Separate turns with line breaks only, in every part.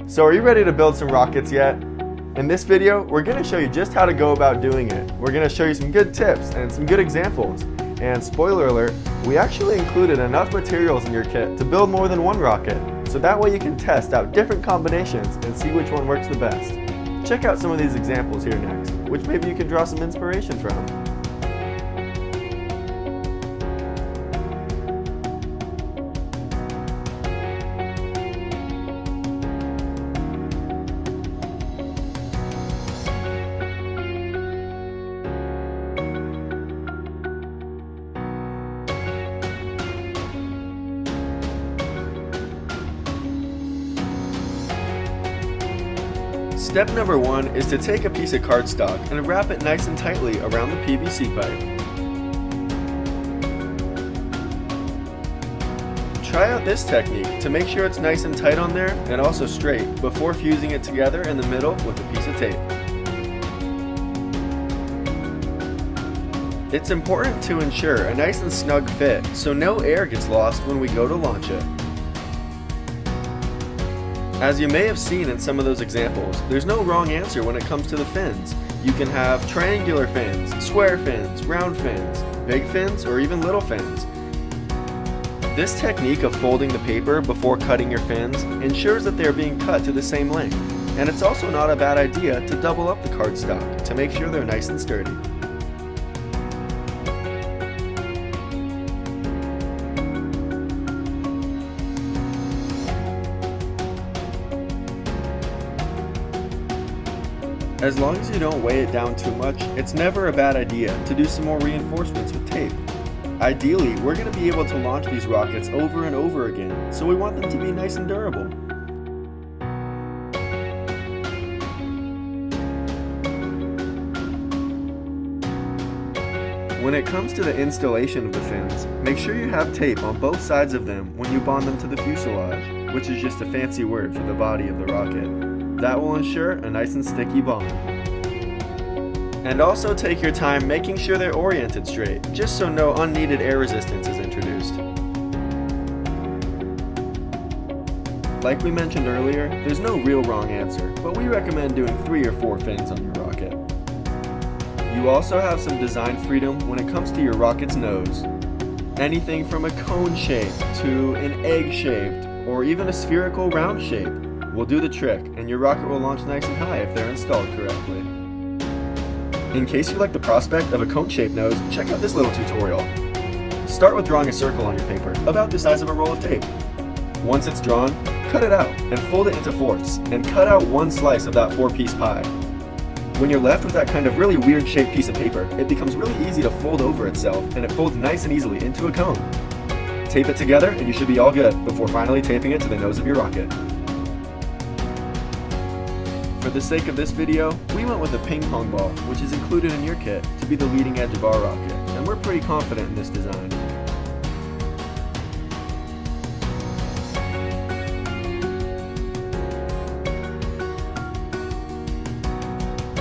So are you ready to build some rockets yet? In this video, we're going to show you just how to go about doing it. We're going to show you some good tips and some good examples. And spoiler alert, we actually included enough materials in your kit to build more than one rocket. So that way you can test out different combinations and see which one works the best. Check out some of these examples here next, which maybe you can draw some inspiration from. Step number 1 is to take a piece of cardstock and wrap it nice and tightly around the PVC pipe. Try out this technique to make sure it's nice and tight on there and also straight before fusing it together in the middle with a piece of tape. It's important to ensure a nice and snug fit so no air gets lost when we go to launch it. As you may have seen in some of those examples, there's no wrong answer when it comes to the fins. You can have triangular fins, square fins, round fins, big fins, or even little fins. This technique of folding the paper before cutting your fins ensures that they are being cut to the same length, and it's also not a bad idea to double up the cardstock to make sure they're nice and sturdy. As long as you don't weigh it down too much, it's never a bad idea to do some more reinforcements with tape. Ideally, we're going to be able to launch these rockets over and over again, so we want them to be nice and durable. When it comes to the installation of the fins, make sure you have tape on both sides of them when you bond them to the fuselage, which is just a fancy word for the body of the rocket. That will ensure a nice and sticky bond. And also take your time making sure they're oriented straight, just so no unneeded air resistance is introduced. Like we mentioned earlier, there's no real wrong answer, but we recommend doing 3 or 4 fins on your rocket. You also have some design freedom when it comes to your rocket's nose. Anything from a cone shape to an egg shaped, or even a spherical round shape will do the trick, and your rocket will launch nice and high if they're installed correctly. In case you like the prospect of a cone-shaped nose, check out this little tutorial. Start with drawing a circle on your paper, about the size of a roll of tape. Once it's drawn, cut it out and fold it into fourths, and cut out one slice of that 4-piece pie. When you're left with that kind of really weird shaped piece of paper, it becomes really easy to fold over itself, and it folds nice and easily into a cone. Tape it together and you should be all good before finally taping it to the nose of your rocket. For the sake of this video, we went with a ping pong ball, which is included in your kit, to be the leading edge of our rocket, and we're pretty confident in this design.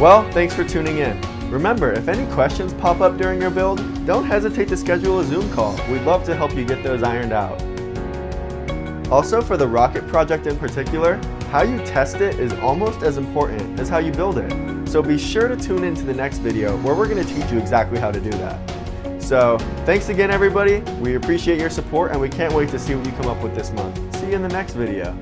Well, thanks for tuning in. Remember, if any questions pop up during your build, don't hesitate to schedule a Zoom call. We'd love to help you get those ironed out. Also, for the rocket project in particular, how you test it is almost as important as how you build it. So be sure to tune into the next video where we're going to teach you exactly how to do that. So thanks again everybody, we appreciate your support and we can't wait to see what you come up with this month. See you in the next video.